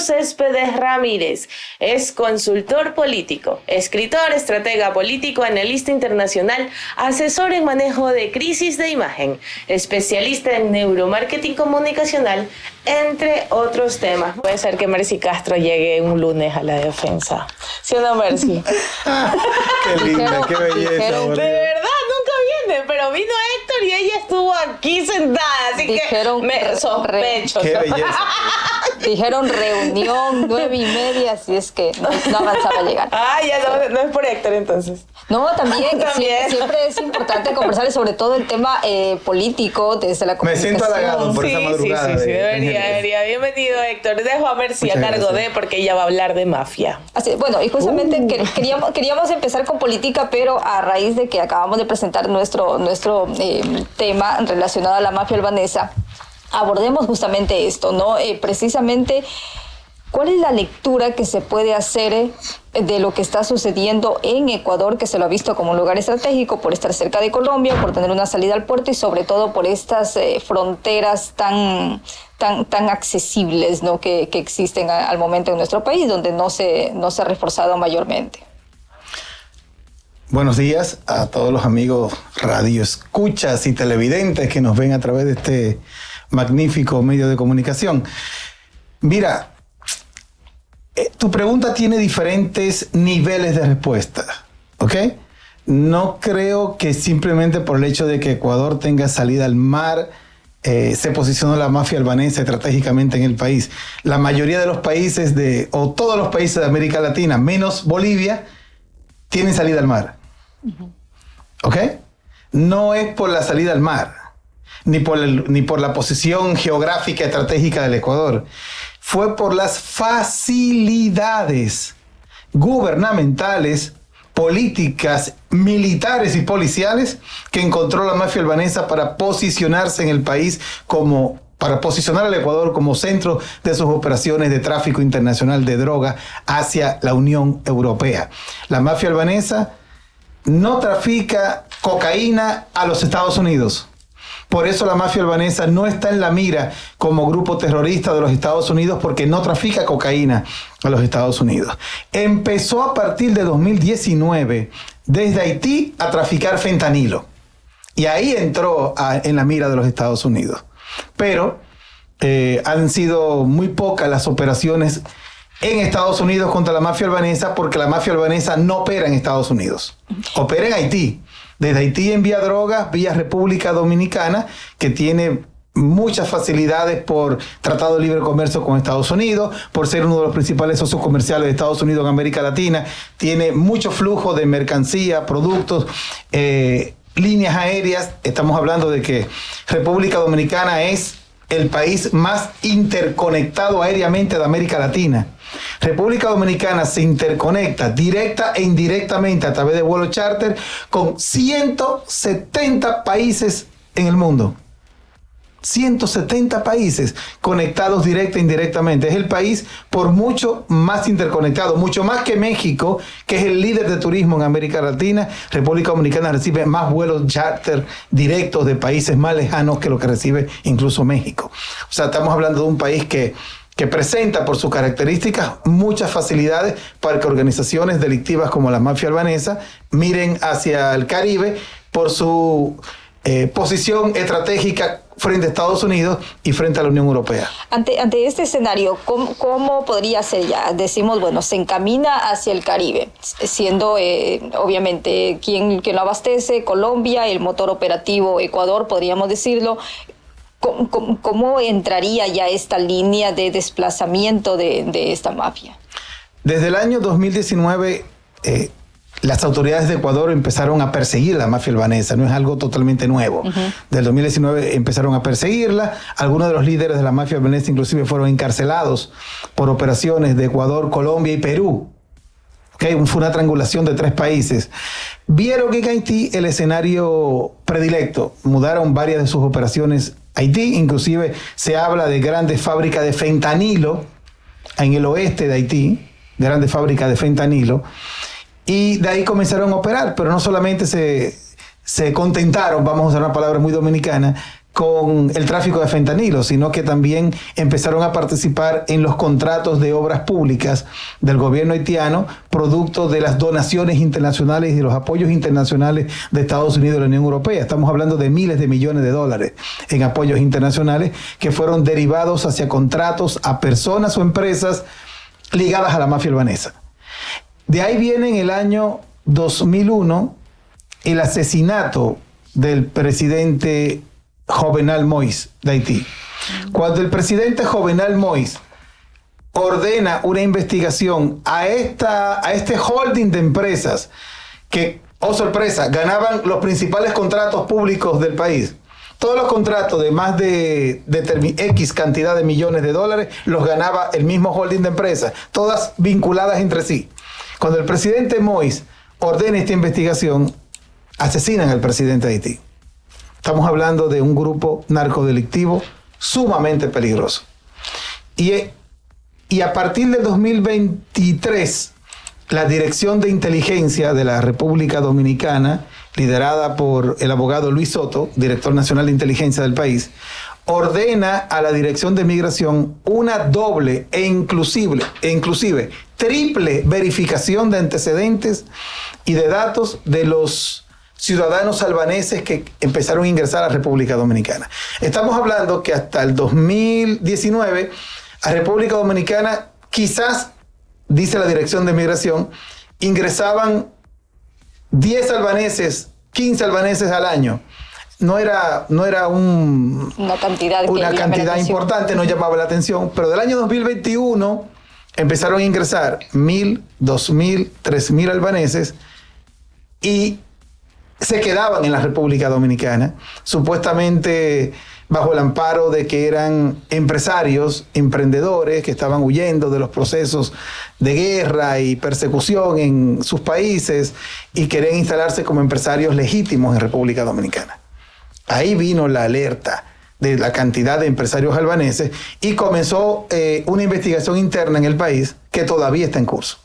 Céspedes Ramírez. Es consultor político, escritor, estratega político, analista internacional, asesor en manejo de crisis de imagen, especialista en neuromarketing comunicacional, entre otros temas. Puede ser que Mercy Castro llegue un lunes a la defensa. ¿Sí o no, Mercy? Qué linda, qué belleza. De verdad, nunca viene, pero vino Héctor y ella estuvo aquí sentada, así que me sospecho. Qué belleza. Dijeron reunión 9:30, así es que no avanzaba a llegar. Ah, ya no es por Héctor entonces. No, también. Siempre es importante conversar sobre todo el tema político desde la comunicación. Me siento halagado por esa madrugada. Sí, debería. Bienvenido, Héctor. Dejo a Mercy a cargo de, porque ella va a hablar de mafia. Así, bueno, y justamente queríamos empezar con política, pero a raíz de que acabamos de presentar nuestro tema relacionado a la mafia albanesa, abordemos justamente esto, ¿no? Precisamente, ¿cuál es la lectura que se puede hacer de lo que está sucediendo en Ecuador, que se lo ha visto como un lugar estratégico por estar cerca de Colombia, por tener una salida al puerto y sobre todo por estas fronteras tan accesibles, ¿no? que existen al momento en nuestro país, donde no se ha reforzado mayormente? Buenos días a todos los amigos radioescuchas y televidentes que nos ven a través de este magnífico medio de comunicación. Mira, tu pregunta tiene diferentes niveles de respuesta, ¿ok? No creo que simplemente por el hecho de que Ecuador tenga salida al mar, se posicionó la mafia albanesa estratégicamente en el país. La mayoría de los países o todos los países de América Latina, menos Bolivia, tienen salida al mar. ¿Ok? No es por la salida al mar, ni por la posición geográfica estratégica del Ecuador. Fue por las facilidades gubernamentales, políticas, militares y policiales que encontró la mafia albanesa para posicionarse en el país para posicionar al Ecuador como centro de sus operaciones de tráfico internacional de droga hacia la Unión Europea. La mafia albanesa no trafica cocaína a los Estados Unidos. Por eso la mafia albanesa no está en la mira como grupo terrorista de los Estados Unidos, porque no trafica cocaína a los Estados Unidos. Empezó a partir de 2019 desde Haití a traficar fentanilo. Y ahí entró en la mira de los Estados Unidos. Pero han sido muy pocas las operaciones en Estados Unidos contra la mafia albanesa, porque la mafia albanesa no opera en Estados Unidos. Opera en Haití. Desde Haití envía drogas vía República Dominicana, que tiene muchas facilidades por Tratado de Libre Comercio con Estados Unidos, por ser uno de los principales socios comerciales de Estados Unidos en América Latina. Tiene mucho flujo de mercancía, productos, líneas aéreas. Estamos hablando de que República Dominicana es el país más interconectado aéreamente de América Latina. República Dominicana se interconecta directa e indirectamente a través de vuelos charter con 170 países en el mundo. 170 países conectados directa e indirectamente. Es el país por mucho más interconectado, mucho más que México, que es el líder de turismo en América Latina. República Dominicana recibe más vuelos charter directos de países más lejanos que lo que recibe incluso México. O sea, estamos hablando de un país que presenta por sus características muchas facilidades para que organizaciones delictivas como la mafia albanesa miren hacia el Caribe por su posición estratégica frente a Estados Unidos y frente a la Unión Europea. Ante este escenario, ¿cómo podría ser ya? Decimos, bueno, se encamina hacia el Caribe, siendo obviamente quien lo abastece, Colombia, el motor operativo Ecuador, podríamos decirlo. ¿Cómo entraría ya esta línea de desplazamiento de esta mafia? Desde el año 2019, las autoridades de Ecuador empezaron a perseguir a la mafia albanesa. No es algo totalmente nuevo. Del 2019 empezaron a perseguirla. Algunos de los líderes de la mafia albanesa inclusive fueron encarcelados por operaciones de Ecuador, Colombia y Perú. Fue una triangulación de 3 países. Vieron en Haití el escenario predilecto. Mudaron varias de sus operaciones a Haití. Inclusive se habla de grandes fábricas de fentanilo en el oeste de Haití. Grandes fábricas de fentanilo. Y de ahí comenzaron a operar. Pero no solamente se contentaron, vamos a usar una palabra muy dominicana, con el tráfico de fentanilo, sino que también empezaron a participar en los contratos de obras públicas del gobierno haitiano, producto de las donaciones internacionales y de los apoyos internacionales de Estados Unidos y la Unión Europea. Estamos hablando de miles de millones de dólares en apoyos internacionales que fueron derivados hacia contratos a personas o empresas ligadas a la mafia albanesa. De ahí viene en el año 2001 el asesinato del presidente Jovenel Moïse de Haití. Cuando el presidente Jovenel Moïse ordena una investigación a este holding de empresas que, oh sorpresa, ganaban los principales contratos públicos del país. Todos los contratos de más de X cantidad de millones de dólares los ganaba el mismo holding de empresas, todas vinculadas entre sí. Cuando el presidente Moïse ordena esta investigación, asesinan al presidente de Haití. Estamos hablando de un grupo narcodelictivo sumamente peligroso. Y a partir del 2023, la Dirección de Inteligencia de la República Dominicana, liderada por el abogado Luis Soto, director nacional de inteligencia del país, ordena a la Dirección de Migración una doble e inclusive triple verificación de antecedentes y de datos de los ciudadanos albaneses que empezaron a ingresar a la República Dominicana. Estamos hablando que hasta el 2019 a República Dominicana, quizás, dice la Dirección de Migración, ingresaban 10 albaneses, 15 albaneses al año. No era una cantidad importante, no llamaba la atención, pero del año 2021 empezaron a ingresar 1.000, 2.000, 3.000 albaneses y se quedaban en la República Dominicana, supuestamente bajo el amparo de que eran empresarios, emprendedores que estaban huyendo de los procesos de guerra y persecución en sus países y querían instalarse como empresarios legítimos en República Dominicana. Ahí vino la alerta de la cantidad de empresarios albaneses y comenzó una investigación interna en el país que todavía está en curso.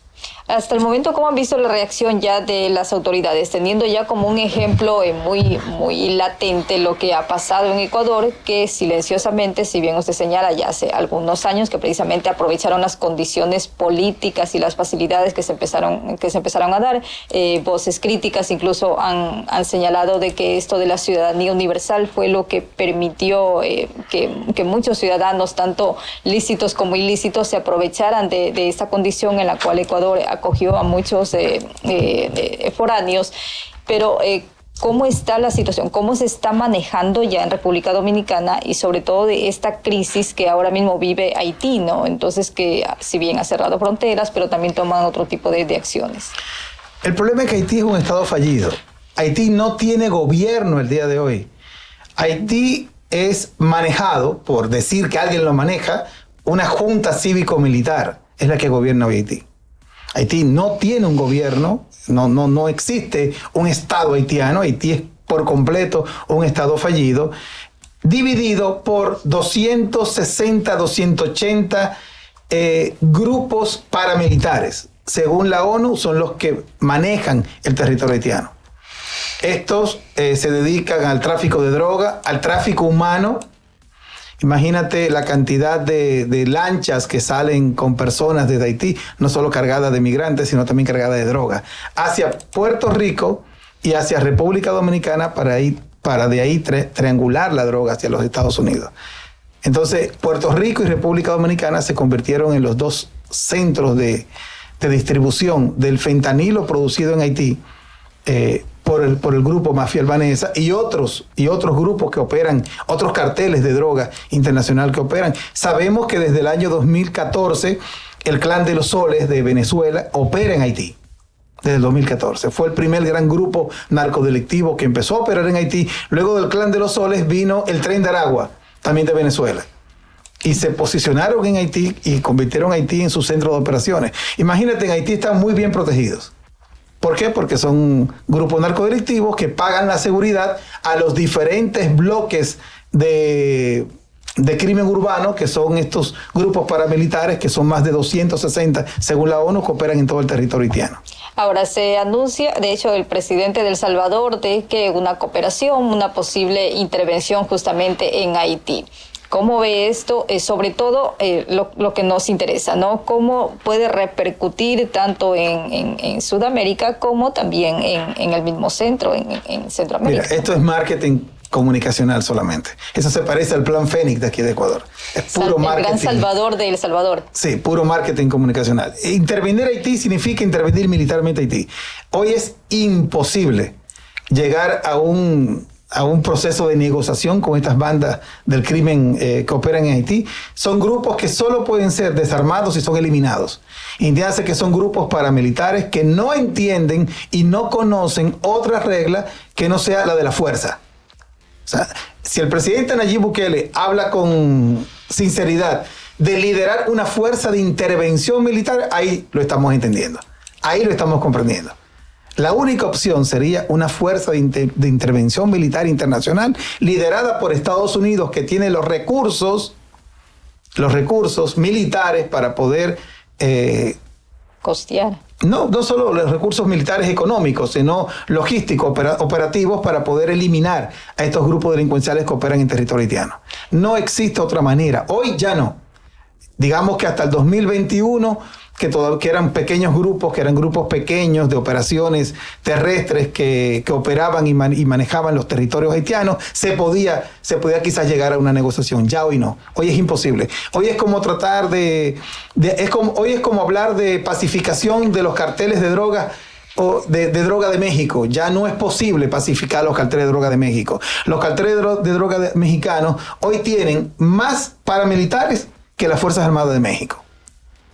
Hasta el momento, ¿cómo han visto la reacción ya de las autoridades, teniendo ya como un ejemplo muy latente lo que ha pasado en Ecuador, que silenciosamente, si bien usted señala ya hace algunos años, que precisamente aprovecharon las condiciones políticas y las facilidades que se empezaron a dar? Voces críticas incluso han señalado de que esto de la ciudadanía universal fue lo que permitió que muchos ciudadanos, tanto lícitos como ilícitos, se aprovecharan de esta condición en la cual Ecuador acogió a muchos foráneos, pero ¿cómo está la situación? ¿Cómo se está manejando ya en República Dominicana y sobre todo de esta crisis que ahora mismo vive Haití, ¿no? Entonces, que si bien ha cerrado fronteras, pero también toman otro tipo de acciones. El problema es que Haití es un estado fallido. Haití no tiene gobierno el día de hoy. Haití es manejado, por decir que alguien lo maneja, una junta cívico-militar, es la que gobierna hoy Haití. Haití no tiene un gobierno, no existe un Estado haitiano. Haití es por completo un Estado fallido, dividido por 260, 280 grupos paramilitares. Según la ONU, son los que manejan el territorio haitiano. Estos se dedican al tráfico de droga, al tráfico humano. Imagínate la cantidad de lanchas que salen con personas desde Haití, no solo cargadas de migrantes, sino también cargadas de droga, hacia Puerto Rico y hacia República Dominicana para de ahí triangular la droga hacia los Estados Unidos. Entonces, Puerto Rico y República Dominicana se convirtieron en los dos centros de distribución del fentanilo producido en Haití, por el grupo mafia albanesa y otros grupos que operan, otros carteles de droga internacional que operan. Sabemos que desde el año 2014 el Clan de los Soles de Venezuela opera en Haití. Desde el 2014. Fue el primer gran grupo narcodelictivo que empezó a operar en Haití. Luego del Clan de los Soles vino el Tren de Aragua, también de Venezuela. Y se posicionaron en Haití y convirtieron a Haití en su centro de operaciones. Imagínate, en Haití están muy bien protegidos. ¿Por qué? Porque son grupos narcodelictivos que pagan la seguridad a los diferentes bloques de crimen urbano, que son estos grupos paramilitares, que son más de 260, según la ONU, que operan en todo el territorio haitiano. Ahora se anuncia, de hecho, el presidente de El Salvador, de que una cooperación, una posible intervención justamente en Haití. ¿Cómo ve esto? Sobre todo lo que nos interesa, ¿no? ¿Cómo puede repercutir tanto en Sudamérica como también en el mismo centro, en Centroamérica? Mira, esto es marketing comunicacional solamente. Eso se parece al Plan Fénix de aquí de Ecuador. Es puro marketing. El Gran Salvador de El Salvador. Sí, puro marketing comunicacional. Intervenir Haití significa intervenir militarmente Haití. Hoy es imposible llegar a un proceso de negociación con estas bandas del crimen que operan en Haití. Son grupos que solo pueden ser desarmados y son eliminados. Entiéndase que son grupos paramilitares que no entienden y no conocen otra regla que no sea la de la fuerza. O sea, si el presidente Nayib Bukele habla con sinceridad de liderar una fuerza de intervención militar, ahí lo estamos entendiendo. Ahí lo estamos comprendiendo. La única opción sería una fuerza de intervención militar internacional liderada por Estados Unidos, que tiene los recursos militares para poder costear. No solo los recursos militares económicos, sino logísticos, operativos, para poder eliminar a estos grupos delincuenciales que operan en territorio haitiano. No existe otra manera. Hoy ya no. Digamos que hasta el 2021, que eran pequeños grupos, que eran grupos pequeños de operaciones terrestres que operaban y manejaban los territorios haitianos, se podía quizás llegar a una negociación. Ya hoy no. Hoy es imposible. Hoy es como tratar hoy es como hablar de pacificación de los carteles de droga o de droga de México. Ya no es posible pacificar los carteles de droga de México. Los carteles de droga mexicanos hoy tienen más paramilitares que las Fuerzas Armadas de México.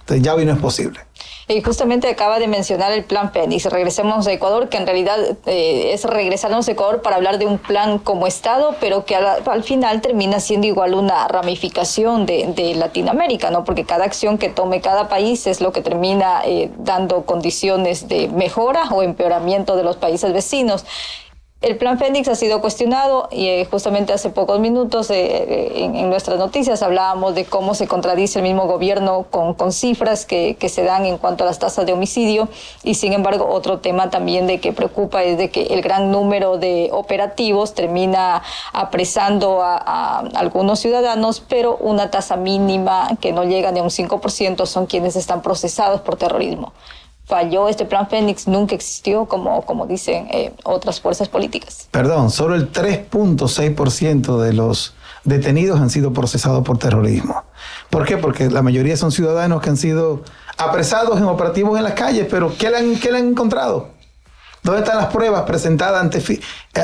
Entonces ya hoy no es posible. Y justamente acaba de mencionar el Plan Fénix. Regresemos a Ecuador, que en realidad es regresarnos a Ecuador para hablar de un plan como Estado, pero que al final termina siendo igual una ramificación de Latinoamérica, ¿no? Porque cada acción que tome cada país es lo que termina dando condiciones de mejora o empeoramiento de los países vecinos. El Plan Fénix ha sido cuestionado y justamente hace pocos minutos en nuestras noticias hablábamos de cómo se contradice el mismo gobierno con cifras que se dan en cuanto a las tasas de homicidio, y sin embargo otro tema también de que preocupa es de que el gran número de operativos termina apresando a algunos ciudadanos, pero una tasa mínima que no llega ni a un 5% son quienes están procesados por terrorismo. Falló este Plan Fénix, nunca existió, como dicen otras fuerzas políticas. Perdón, solo el 3.6% de los detenidos han sido procesados por terrorismo. ¿Por qué? Porque la mayoría son ciudadanos que han sido apresados en operativos en las calles, pero ¿qué le han encontrado? ¿Dónde están las pruebas presentadas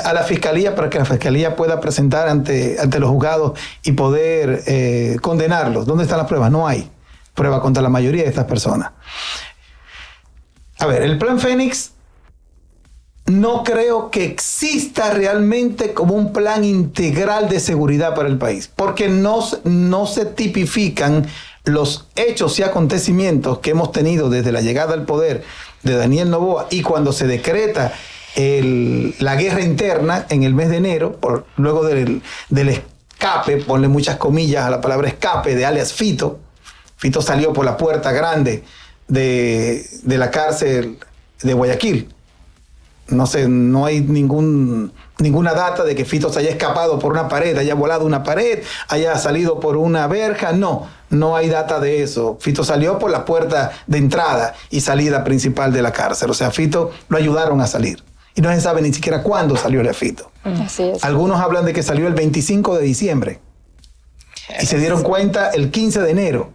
a la Fiscalía para que la Fiscalía pueda presentar ante los juzgados y poder condenarlos? ¿Dónde están las pruebas? No hay prueba contra la mayoría de estas personas. A ver, el Plan Fénix no creo que exista realmente como un plan integral de seguridad para el país, porque no se tipifican los hechos y acontecimientos que hemos tenido desde la llegada al poder de Daniel Noboa y cuando se decreta la guerra interna en el mes de enero, luego del escape, ponle muchas comillas a la palabra escape, de alias Fito. Fito salió por la puerta grande de la cárcel de Guayaquil. No sé, no hay ninguna data de que Fito se haya escapado por una pared, haya volado una pared, haya salido por una verja. No hay data de eso. Fito salió por la puerta de entrada y salida principal de la cárcel. O sea, Fito lo ayudaron a salir. Y no se sabe ni siquiera cuándo salió el Fito. Así es. Algunos hablan de que salió el 25 de diciembre. Y se dieron cuenta el 15 de enero.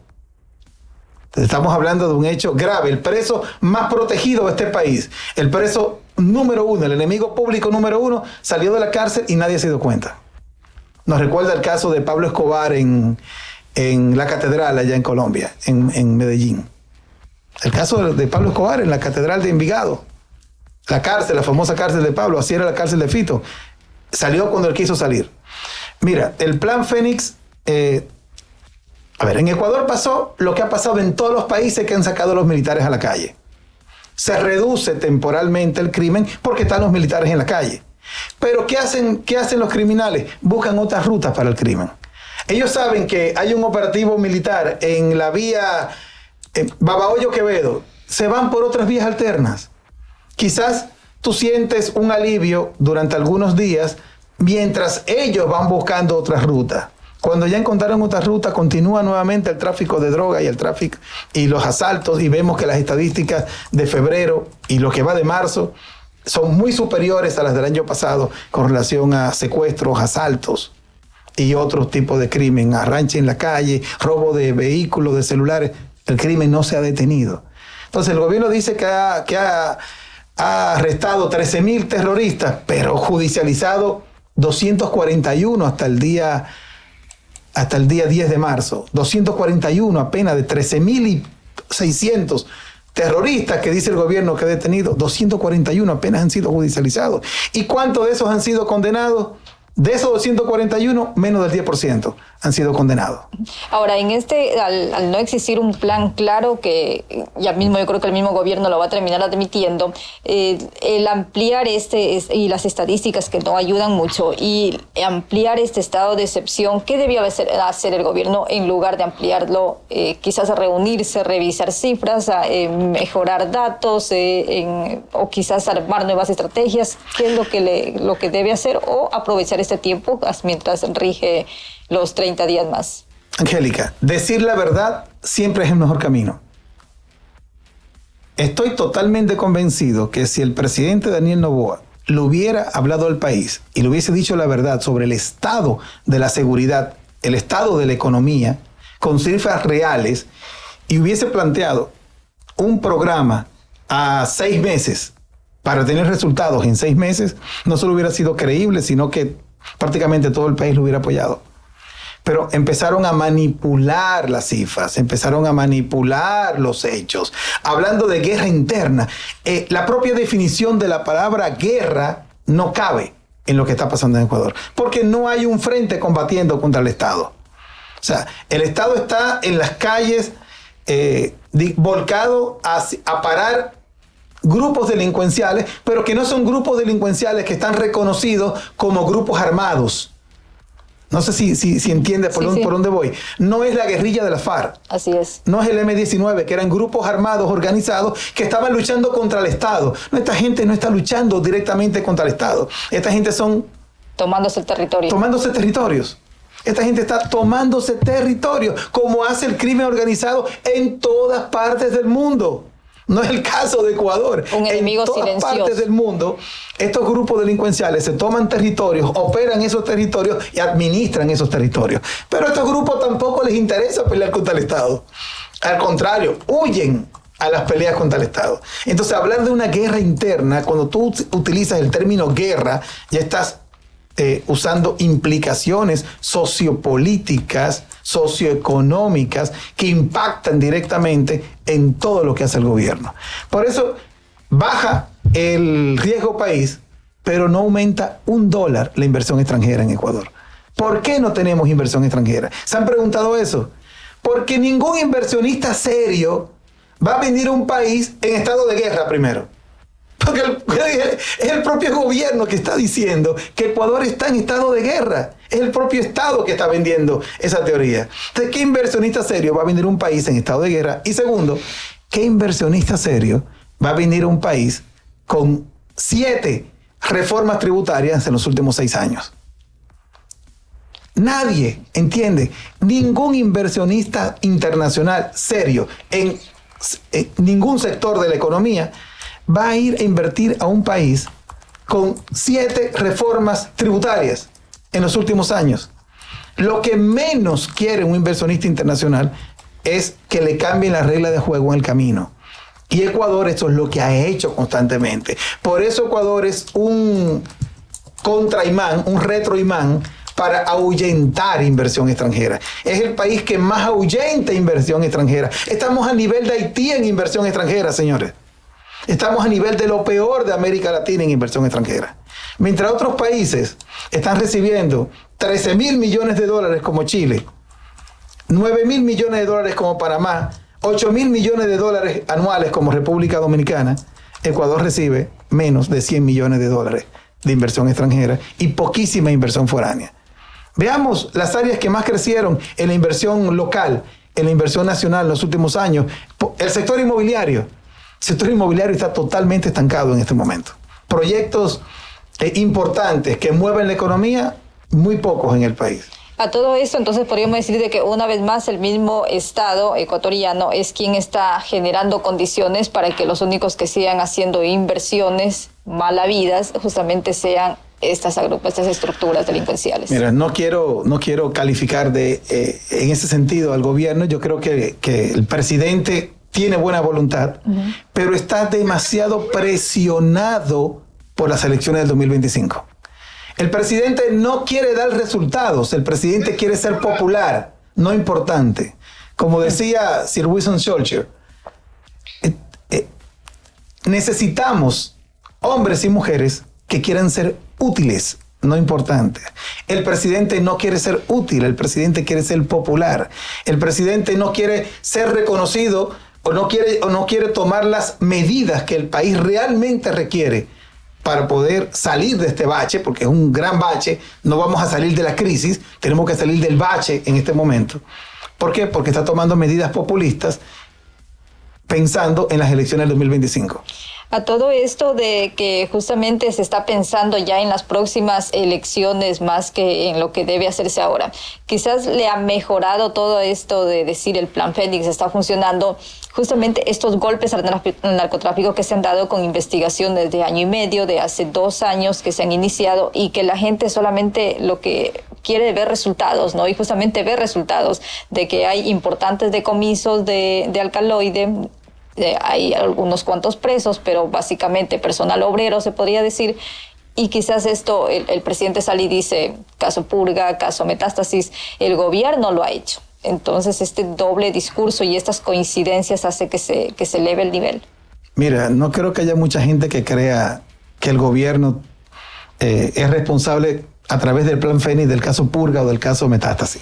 Estamos hablando de un hecho grave. El preso más protegido de este país, el preso número uno, el enemigo público número uno, salió de la cárcel y nadie se dio cuenta. Nos recuerda el caso de Pablo Escobar en la catedral allá en Colombia, en Medellín. El caso de Pablo Escobar en la catedral de Envigado. La cárcel, la famosa cárcel de Pablo, así era la cárcel de Fito. Salió cuando él quiso salir. Mira, el Plan Fénix... A ver, en Ecuador pasó lo que ha pasado en todos los países que han sacado a los militares a la calle. Se reduce temporalmente el crimen porque están los militares en la calle. Pero ¿qué hacen los criminales? Buscan otras rutas para el crimen. Ellos saben que hay un operativo militar en la vía Babahoyo-Quevedo. Se van por otras vías alternas. Quizás tú sientes un alivio durante algunos días mientras ellos van buscando otra ruta. Cuando ya encontraron otra ruta, continúa nuevamente el tráfico de droga y el tráfico y los asaltos, y vemos que las estadísticas de febrero y lo que va de marzo son muy superiores a las del año pasado con relación a secuestros, asaltos y otros tipos de crimen, arranche en la calle, robo de vehículos, de celulares. El crimen no se ha detenido. Entonces el gobierno dice que ha arrestado 13,000 terroristas, pero judicializado 241 hasta el día 10 de marzo. 241 apenas de 13,600 terroristas que dice el gobierno que ha detenido. 241 apenas han sido judicializados. ¿Y cuántos de esos han sido condenados? De esos 241, menos del 10% han sido condenados. Ahora, al no existir un plan claro, que ya mismo yo creo que el mismo gobierno lo va a terminar admitiendo, el ampliar y las estadísticas que no ayudan mucho, y ampliar este estado de excepción, ¿qué debía hacer el gobierno en lugar de ampliarlo? Quizás a reunirse, revisar cifras, mejorar datos, o quizás armar nuevas estrategias. ¿Qué es lo que debe hacer? O aprovechar este tiempo mientras rige los 30 días más. Angélica, decir la verdad siempre es el mejor camino. Estoy totalmente convencido que si el presidente Daniel Noboa le hubiera hablado al país y le hubiese dicho la verdad sobre el estado de la seguridad, el estado de la economía, con cifras reales, y hubiese planteado un programa a 6 meses para tener resultados en 6 meses, no solo hubiera sido creíble, sino que prácticamente todo el país lo hubiera apoyado. Pero empezaron a manipular las cifras, empezaron a manipular los hechos, hablando de guerra interna. La propia definición de la palabra guerra no cabe en lo que está pasando en Ecuador, porque no hay un frente combatiendo contra el Estado. O sea, el Estado está en las calles volcado a parar grupos delincuenciales, pero que no son grupos delincuenciales que están reconocidos como grupos armados. No sé si entiende por dónde voy. No es la guerrilla de la FARC. Así es. No es el M-19, que eran grupos armados organizados que estaban luchando contra el Estado. No, esta gente no está luchando directamente contra el Estado. Esta gente son... Tomándose el territorio. Tomándose territorios. Esta gente está tomándose territorio, como hace el crimen organizado en todas partes del mundo. No es el caso de Ecuador. Un enemigo silencioso. En todas partes del mundo, estos grupos delincuenciales se toman territorios, operan esos territorios y administran esos territorios. Pero a estos grupos tampoco les interesa pelear contra el Estado. Al contrario, huyen a las peleas contra el Estado. Entonces, hablar de una guerra interna, cuando tú utilizas el término guerra, ya estás usando implicaciones sociopolíticas, socioeconómicas, que impactan directamente en todo lo que hace el gobierno. Por eso baja el riesgo país, pero no aumenta $1 la inversión extranjera en Ecuador. ¿Por qué no tenemos inversión extranjera? ¿Se han preguntado eso? Porque ningún inversionista serio va a venir a un país en estado de guerra primero. Porque es el propio gobierno que está diciendo que Ecuador está en estado de guerra. Es el propio Estado que está vendiendo esa teoría. Entonces, ¿qué inversionista serio va a venir a un país en estado de guerra? Y segundo, ¿qué inversionista serio va a venir a un país con 7 reformas tributarias en los últimos 6 años? Nadie, ¿entiende? Ningún inversionista internacional serio en ningún sector de la economía va a ir a invertir a un país con 7 reformas tributarias en los últimos años. Lo que menos quiere un inversionista internacional es que le cambien las reglas de juego en el camino. Y Ecuador eso es lo que ha hecho constantemente. Por eso Ecuador es un contraimán, un retroimán para ahuyentar inversión extranjera. Es el país que más ahuyenta inversión extranjera. Estamos a nivel de Haití en inversión extranjera, señores. Estamos a nivel de lo peor de América Latina en inversión extranjera. Mientras otros países están recibiendo 13,000 millones de dólares como Chile, 9,000 millones de dólares como Panamá, 8,000 millones de dólares anuales como República Dominicana, Ecuador recibe menos de 100 millones de dólares de inversión extranjera y poquísima inversión foránea. Veamos las áreas que más crecieron en la inversión local, en la inversión nacional en los últimos años. El sector inmobiliario. El sector inmobiliario está totalmente estancado en este momento. Proyectos importantes que mueven la economía, muy pocos en el país. A todo esto, entonces podríamos decir de que una vez más el mismo Estado ecuatoriano es quien está generando condiciones para que los únicos que sigan haciendo inversiones mal habidas justamente sean estas estructuras delincuenciales. Mira, no quiero calificar en ese sentido al gobierno. Yo creo que el presidente tiene buena voluntad, pero está demasiado presionado por las elecciones del 2025. El presidente no quiere dar resultados, el presidente quiere ser popular, no importante. Como decía Sir Winston Churchill, necesitamos hombres y mujeres que quieran ser útiles, no importantes. El presidente no quiere ser útil, el presidente quiere ser popular. El presidente no quiere ser reconocido o no quiere tomar las medidas que el país realmente requiere para poder salir de este bache, porque es un gran bache. No vamos a salir de la crisis, tenemos que salir del bache en este momento. ¿Por qué? Porque está tomando medidas populistas pensando en las elecciones del 2025. A todo esto de que justamente se está pensando ya en las próximas elecciones más que en lo que debe hacerse ahora, quizás le ha mejorado todo esto de decir el Plan Fénix está funcionando, justamente estos golpes al narcotráfico que se han dado con investigaciones de año y medio, de hace 2 años que se han iniciado y que la gente solamente lo que quiere ver resultados, ¿no? Y justamente ver resultados de que hay importantes decomisos de alcaloide. Hay algunos cuantos presos, pero básicamente personal obrero se podría decir, y quizás esto el presidente sale y dice, caso Purga, caso Metástasis, el gobierno lo ha hecho. Entonces este doble discurso y estas coincidencias hace que se eleve el nivel. Mira, no creo que haya mucha gente que crea que el gobierno es responsable a través del Plan Fénix, del caso Purga o del caso Metástasis.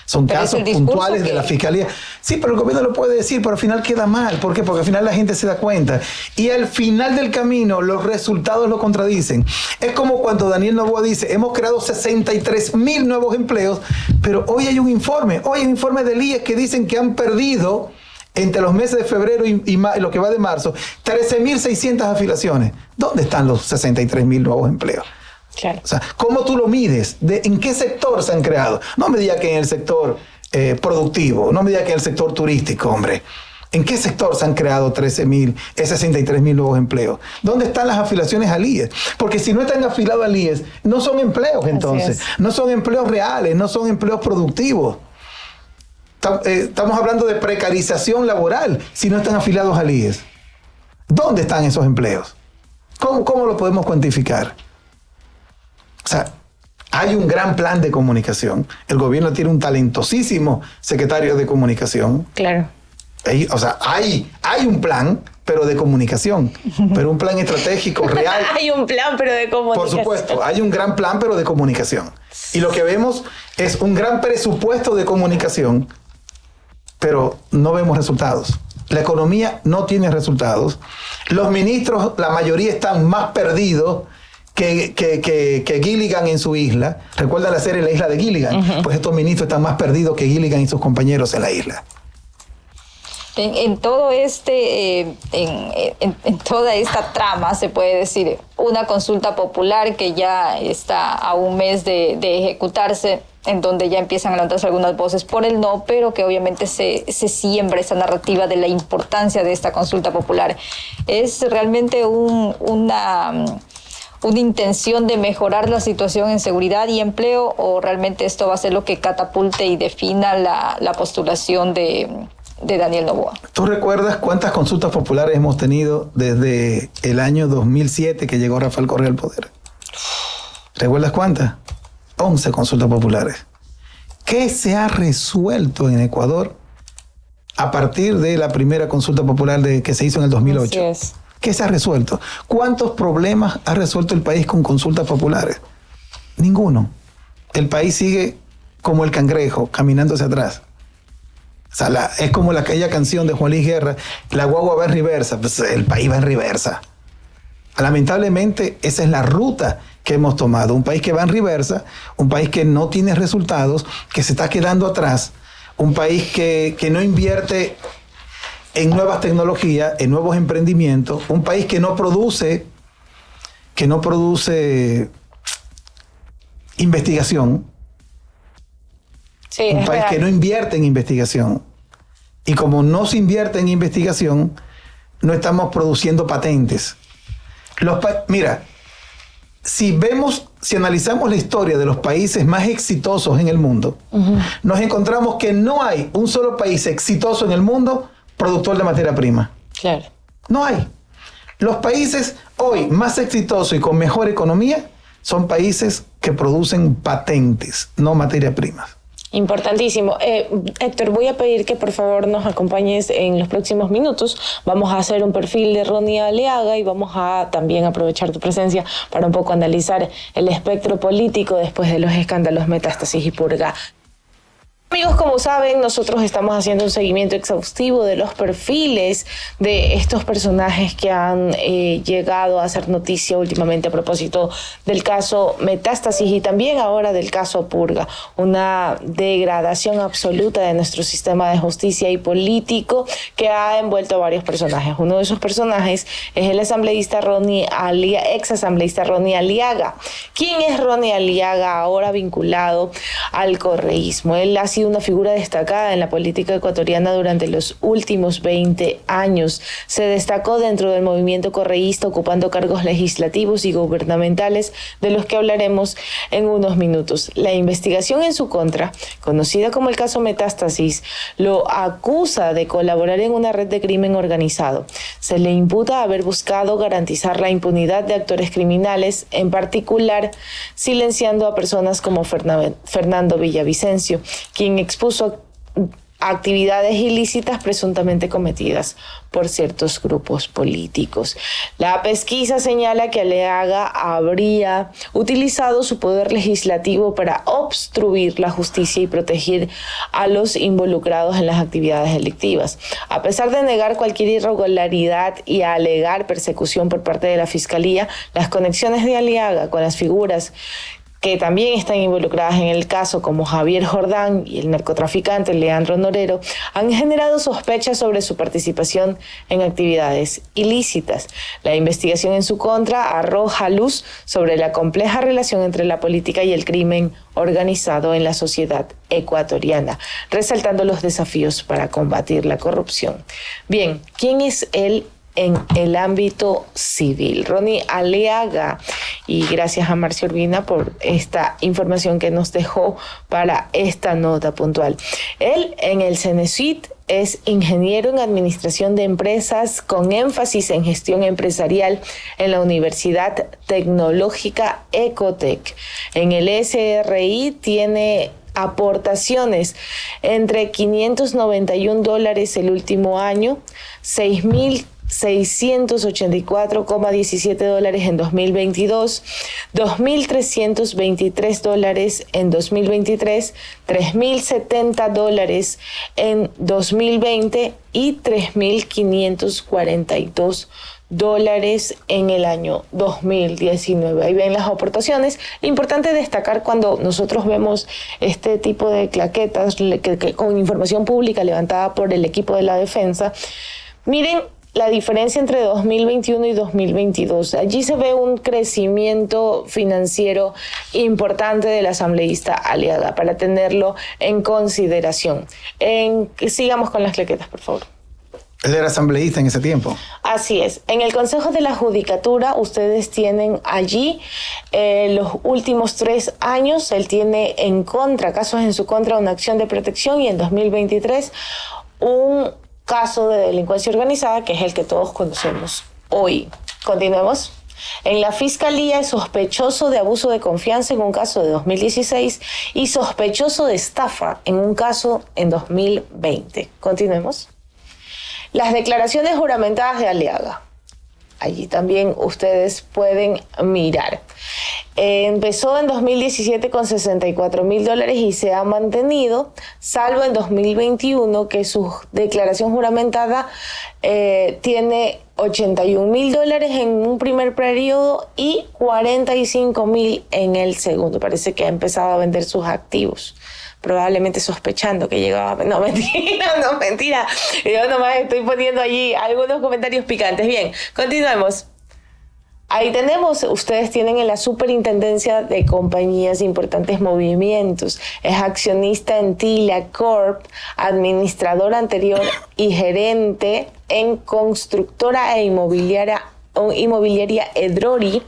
Son casos puntuales de la fiscalía. Sí, pero el gobierno lo puede decir, pero al final queda mal. ¿Por qué? Porque al final la gente se da cuenta. Y al final del camino, los resultados lo contradicen. Es como cuando Daniel Noboa dice, hemos creado 63,000 nuevos empleos, pero hoy hay un informe del IES que dicen que han perdido entre los meses de febrero y lo que va de marzo, 13,600 afiliaciones. ¿Dónde están los 63,000 nuevos empleos? Claro. O sea, ¿cómo tú lo mides? ¿En qué sector se han creado? No me diga que en el sector productivo, no me diga que en el sector turístico, hombre. ¿En qué sector se han creado 63,000 nuevos empleos? ¿Dónde están las afiliaciones al IES? Porque si no están afiliados al IES, no son empleos entonces. No son empleos reales, no son empleos productivos. Estamos hablando de precarización laboral si no están afiliados al IES. ¿Dónde están esos empleos? ¿Cómo lo podemos cuantificar? O sea, hay un gran plan de comunicación. El gobierno tiene un talentosísimo secretario de comunicación. Claro. O sea, hay un plan, pero de comunicación. Pero un plan estratégico, real. Hay un plan, pero de comunicación. Por supuesto, hay un gran plan, pero de comunicación. Y lo que vemos es un gran presupuesto de comunicación, pero no vemos resultados. La economía no tiene resultados. Los ministros, la mayoría están más perdidos que Gilligan en su isla. ¿Recuerdan la serie La Isla de Gilligan? Pues estos ministros están más perdidos que Gilligan y sus compañeros en la isla. En todo en toda esta trama, se puede decir, una consulta popular que ya está a un mes de ejecutarse, en donde ya empiezan a levantarse algunas voces por el no, pero que obviamente se siembra esa narrativa de la importancia de esta consulta popular. ¿Es realmente una intención de mejorar la situación en seguridad y empleo, o realmente esto va a ser lo que catapulte y defina la postulación de Daniel Noboa? ¿Tú recuerdas cuántas consultas populares hemos tenido desde el año 2007 que llegó Rafael Correa al poder? ¿Recuerdas cuántas? 11 consultas populares. ¿Qué se ha resuelto en Ecuador a partir de la primera consulta popular que se hizo en el 2008? Así es. ¿Qué se ha resuelto? ¿Cuántos problemas ha resuelto el país con consultas populares? Ninguno. El país sigue como el cangrejo, caminando hacia atrás. O sea, es como aquella canción de Juan Luis Guerra, la guagua va en reversa. Pues el país va en reversa. Lamentablemente, esa es la ruta que hemos tomado. Un país que va en reversa, un país que no tiene resultados, que se está quedando atrás, un país que no invierte en nuevas tecnologías, en nuevos emprendimientos, un país que no produce investigación, Sí, un es país real. que no invierte en investigación. Y como no se invierte en investigación, no estamos produciendo patentes. Mira, si analizamos la historia de los países más exitosos en el mundo, nos encontramos que no hay un solo país exitoso en el mundo productor de materia prima. Claro. No hay. Los países hoy más exitosos y con mejor economía son países que producen patentes, no materia prima. Importantísimo. Héctor, voy a pedir que por favor nos acompañes en los próximos minutos. Vamos a hacer un perfil de Ronnie Aliaga y vamos a también aprovechar tu presencia para un poco analizar el espectro político después de los escándalos Metástasis y Purga. Amigos, como saben, nosotros estamos haciendo un seguimiento exhaustivo de los perfiles de estos personajes que han llegado a hacer noticia últimamente a propósito del caso Metástasis y también ahora del caso Purga. Una degradación absoluta de nuestro sistema de justicia y político que ha envuelto a varios personajes. Uno de esos personajes es el asambleísta ex asambleísta Ronnie Aliaga. ¿Quién es Ronnie Aliaga, ahora vinculado al correísmo? Él ha sido una figura destacada en la política ecuatoriana durante los últimos 20 años. Se destacó dentro del movimiento correísta ocupando cargos legislativos y gubernamentales de los que hablaremos en unos minutos. La investigación en su contra, conocida como el caso Metástasis, lo acusa de colaborar en una red de crimen organizado. Se le imputa haber buscado garantizar la impunidad de actores criminales, en particular silenciando a personas como Fernando Villavicencio, quien expuso actividades ilícitas presuntamente cometidas por ciertos grupos políticos. La pesquisa señala que Aliaga habría utilizado su poder legislativo para obstruir la justicia y proteger a los involucrados en las actividades delictivas. A pesar de negar cualquier irregularidad y alegar persecución por parte de la Fiscalía, las conexiones de Aliaga con las figuras que también están involucradas en el caso, como Javier Jordán y el narcotraficante Leandro Norero, han generado sospechas sobre su participación en actividades ilícitas. La investigación en su contra arroja luz sobre la compleja relación entre la política y el crimen organizado en la sociedad ecuatoriana, resaltando los desafíos para combatir la corrupción. Bien, ¿quién es él en el ámbito civil? Ronnie Aliaga, y gracias a Marcio Urbina por esta información que nos dejó para esta nota puntual. Él en el Cenecit es ingeniero en administración de empresas con énfasis en gestión empresarial en la Universidad Tecnológica Ecotec. En el SRI tiene aportaciones entre $591 el último año, $6,684,17 en 2022, $2,323 en 2023, $3,070 en 2020 y $3,542 en el año 2019. Ahí ven las aportaciones. Importante destacar cuando nosotros vemos este tipo de claquetas con información pública levantada por el equipo de la defensa. Miren la diferencia entre 2021 y 2022. Allí se ve un crecimiento financiero importante del asambleísta Aliaga, para tenerlo en consideración. Sigamos con las claquetas, por favor. Él era asambleísta en ese tiempo. Así es. En el Consejo de la Judicatura, ustedes tienen allí los últimos 3 años. Él tiene casos en su contra, una acción de protección, y en 2023 un caso de delincuencia organizada, que es el que todos conocemos hoy. Continuemos. En la Fiscalía es sospechoso de abuso de confianza en un caso de 2016 y sospechoso de estafa en un caso en 2020. Continuemos. Las declaraciones juramentadas de Aliaga. Allí también ustedes pueden mirar. Empezó en 2017 con $64,000 y se ha mantenido, salvo en 2021, que su declaración juramentada tiene $81,000 en un primer periodo y $45,000 en el segundo. Parece que ha empezado a vender sus activos, probablemente sospechando que llegaba... No, mentira. Yo nomás estoy poniendo allí algunos comentarios picantes. Bien, continuemos. Ahí tenemos, ustedes tienen en la Superintendencia de Compañías importantes movimientos. Es accionista en Tila Corp, administrador anterior y gerente en constructora e inmobiliaria Edrori,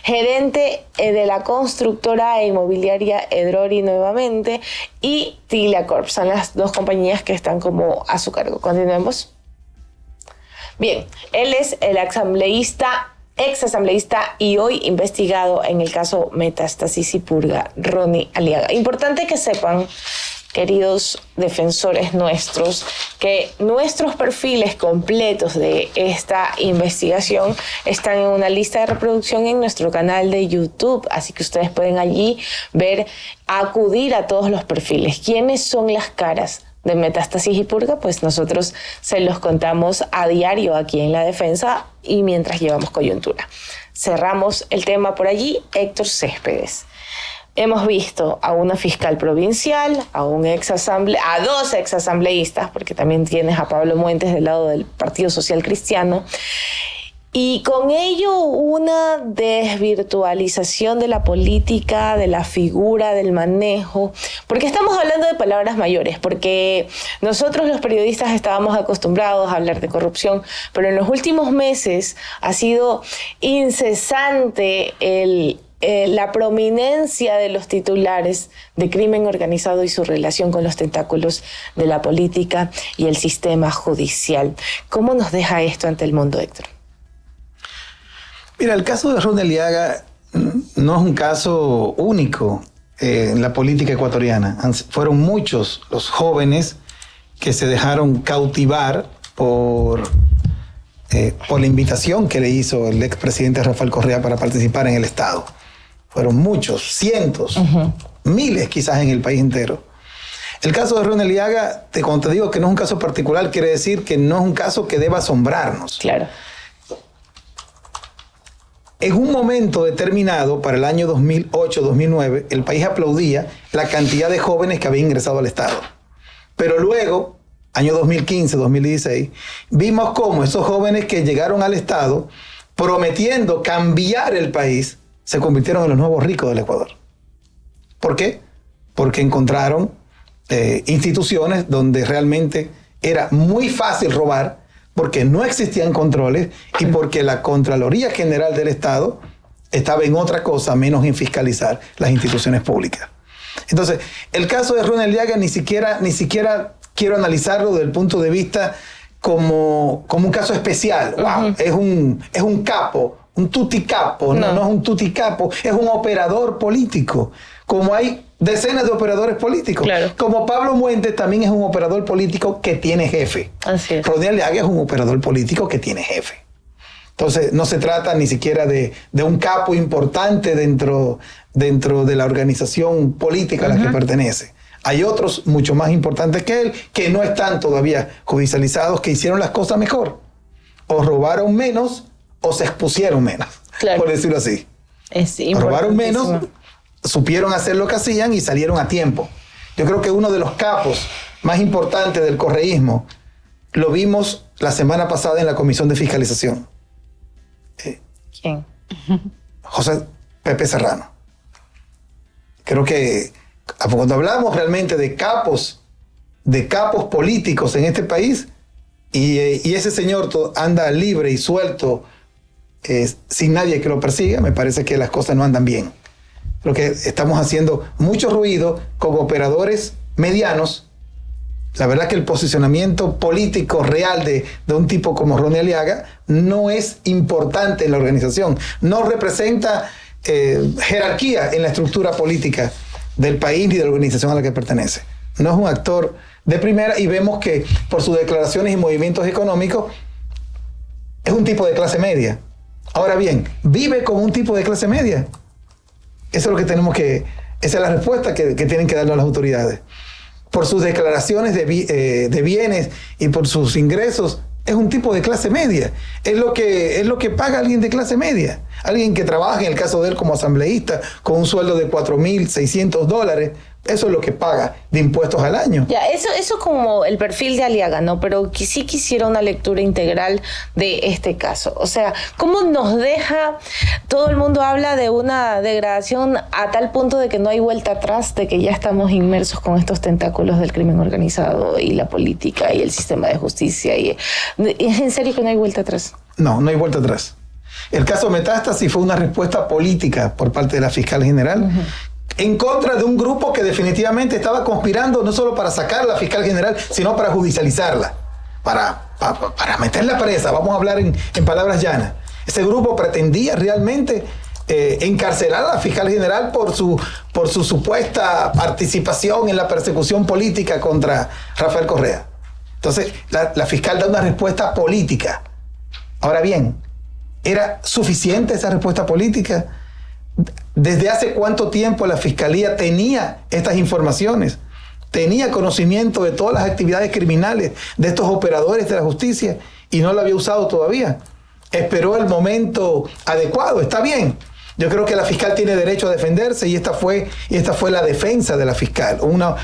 gerente de la constructora e inmobiliaria Edrori nuevamente, y Tila Corp. Son las dos compañías que están como a su cargo. Continuemos. Bien, él es el ex asambleísta y hoy investigado en el caso Metástasis y Purga, Ronnie Aliaga. Importante que sepan, queridos defensores nuestros, que nuestros perfiles completos de esta investigación están en una lista de reproducción en nuestro canal de YouTube, así que ustedes pueden allí ver, acudir a todos los perfiles. ¿Quiénes son las caras de Metástasis y Purga? Pues nosotros se los contamos a diario aquí en La Defensa y mientras llevamos coyuntura. Cerramos el tema por allí. Héctor Céspedes. Hemos visto a una fiscal provincial, a dos exasambleístas, porque también tienes a Pablo Muentes del lado del Partido Social Cristiano, y con ello una desvirtualización de la política, de la figura, del manejo, porque estamos hablando de palabras mayores, porque nosotros los periodistas estábamos acostumbrados a hablar de corrupción, pero en los últimos meses ha sido incesante la prominencia de los titulares de crimen organizado y su relación con los tentáculos de la política y el sistema judicial. ¿Cómo nos deja esto ante el mundo, Héctor? Mira, el caso de Ronnie Aliaga no es un caso único en la política ecuatoriana. Fueron muchos los jóvenes que se dejaron cautivar por la invitación que le hizo el expresidente Rafael Correa para participar en el Estado. Fueron muchos, cientos, miles quizás en el país entero. El caso de Ronnie Aliaga, cuando te digo que no es un caso particular, quiere decir que no es un caso que deba asombrarnos. Claro. En un momento determinado, para el año 2008-2009, el país aplaudía la cantidad de jóvenes que habían ingresado al Estado. Pero luego, año 2015-2016, vimos cómo esos jóvenes que llegaron al Estado, prometiendo cambiar el país, se convirtieron en los nuevos ricos del Ecuador. ¿Por qué? Porque encontraron instituciones donde realmente era muy fácil robar, porque no existían controles y porque la Contraloría General del Estado estaba en otra cosa menos en fiscalizar las instituciones públicas. Entonces, el caso de Ronnie Aliaga ni siquiera quiero analizarlo desde el punto de vista como un caso especial. Wow, es un capo, un tuticapo. No es un tuticapo, es un operador político. Como hay decenas de operadores políticos. Claro. Como Pablo Muentes también es un operador político que tiene jefe. Así es. Ronnie Aliaga es un operador político que tiene jefe. Entonces, no se trata ni siquiera de un capo importante dentro de la organización política a la que pertenece. Hay otros mucho más importantes que él, que no están todavía judicializados, que hicieron las cosas mejor. O robaron menos, o se expusieron menos, claro, por decirlo así. Robaron menos, supieron hacer lo que hacían y salieron a tiempo. Yo creo que uno de los capos más importantes del correísmo lo vimos la semana pasada en la Comisión de Fiscalización. ¿Quién? José Pepe Serrano. Creo que cuando hablamos realmente de capos políticos en este país, y ese señor anda libre y suelto, sin nadie que lo persiga, me parece que las cosas no andan bien. Lo que estamos haciendo mucho ruido con operadores medianos. La verdad que el posicionamiento político real de un tipo como Ronnie Aliaga no es importante en la organización. No representa jerarquía en la estructura política del país ni de la organización a la que pertenece. No es un actor de primera, y vemos que por sus declaraciones y movimientos económicos es un tipo de clase media. Ahora bien, ¿vive como un tipo de clase media? Eso es lo que tenemos que... Esa es la respuesta que tienen que darnos las autoridades. Por sus declaraciones de bienes y por sus ingresos, es un tipo de clase media. Es lo que paga alguien de clase media. Alguien que trabaja, en el caso de él, como asambleísta, con un sueldo de $4,600. Eso es lo que paga de impuestos al año. Ya, eso como el perfil de Aliaga, ¿no? Pero sí quisiera una lectura integral de este caso. O sea, ¿cómo nos deja? Todo el mundo habla de una degradación a tal punto de que no hay vuelta atrás, de que ya estamos inmersos con estos tentáculos del crimen organizado y la política y el sistema de justicia. ¿Es en serio que no hay vuelta atrás? No hay vuelta atrás. El caso Metástasis fue una respuesta política por parte de la fiscal general, en contra de un grupo que definitivamente estaba conspirando no solo para sacar a la fiscal general, sino para judicializarla, para meterla presa. Vamos a hablar en palabras llanas. Ese grupo pretendía realmente encarcelar a la fiscal general por su supuesta participación en la persecución política contra Rafael Correa. Entonces, la fiscal da una respuesta política. Ahora bien, ¿era suficiente esa respuesta política? ¿Desde hace cuánto tiempo la Fiscalía tenía estas informaciones? Tenía conocimiento de todas las actividades criminales de estos operadores de la justicia y no la había usado todavía. Esperó el momento adecuado. Está bien. Yo creo que la fiscal tiene derecho a defenderse y esta fue la defensa de la fiscal. Una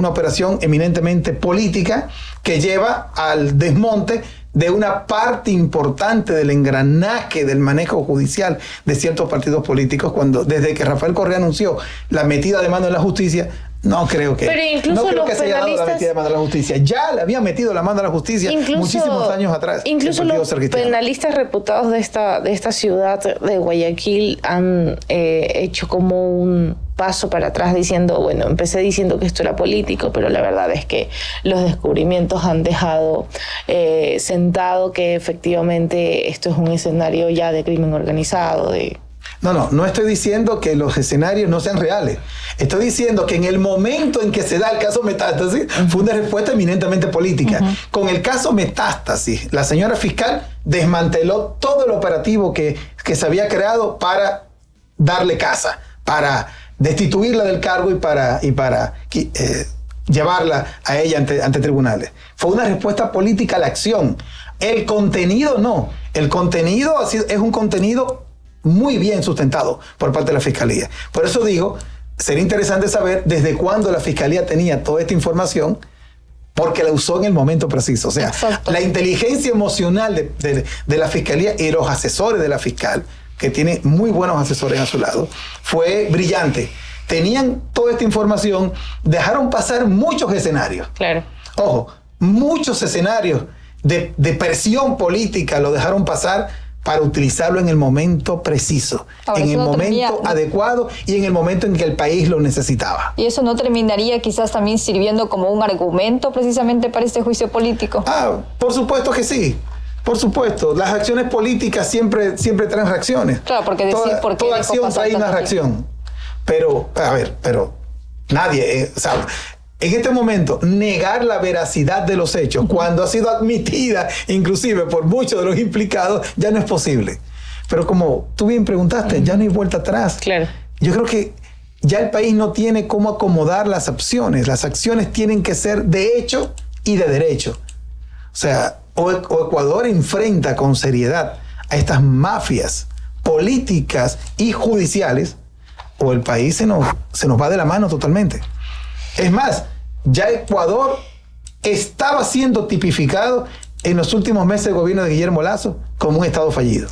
operación eminentemente política que lleva al desmonte de una parte importante del engranaje del manejo judicial de ciertos partidos políticos, desde que Rafael Correa anunció la metida de mano en la justicia. No creo que se haya dado la metida de mano a la justicia. Ya le había metido la mano a la justicia muchísimos años atrás. Incluso los penalistas reputados de esta ciudad de Guayaquil han hecho como un paso para atrás diciendo, bueno, empecé diciendo que esto era político, pero la verdad es que los descubrimientos han dejado sentado que efectivamente esto es un escenario ya de crimen organizado, No estoy diciendo que los escenarios no sean reales. Estoy diciendo que en el momento en que se da el caso Metástasis, fue una respuesta eminentemente política. Con el caso Metástasis, la señora fiscal desmanteló todo el operativo que se había creado para darle caza, para destituirla del cargo y para llevarla a ella ante tribunales. Fue una respuesta política a la acción. El contenido no. El contenido es un contenido muy bien sustentado por parte de la Fiscalía. Por eso digo, sería interesante saber desde cuándo la Fiscalía tenía toda esta información, porque la usó en el momento preciso. O sea, exacto, la inteligencia emocional de la Fiscalía y los asesores de la fiscal, que tiene muy buenos asesores a su lado, fue brillante. Tenían toda esta información, dejaron pasar muchos escenarios. Claro. Ojo, muchos escenarios de presión política lo dejaron pasar para utilizarlo en el momento preciso, ahora, en el momento adecuado y en el momento en que el país lo necesitaba. ¿Y eso no terminaría quizás también sirviendo como un argumento precisamente para este juicio político? Por supuesto que sí. Por supuesto, las acciones políticas siempre traen reacciones. Claro, porque toda acción trae una reacción. Pero nadie, en este momento, negar la veracidad de los hechos, cuando ha sido admitida, inclusive por muchos de los implicados, ya no es posible. Pero como tú bien preguntaste, ya no hay vuelta atrás. Claro. Yo creo que ya el país no tiene cómo acomodar las acciones. Las acciones tienen que ser de hecho y de derecho. O sea, o Ecuador enfrenta con seriedad a estas mafias políticas y judiciales, o el país se nos va de la mano totalmente. Es más, ya Ecuador estaba siendo tipificado en los últimos meses del gobierno de Guillermo Lasso como un estado fallido.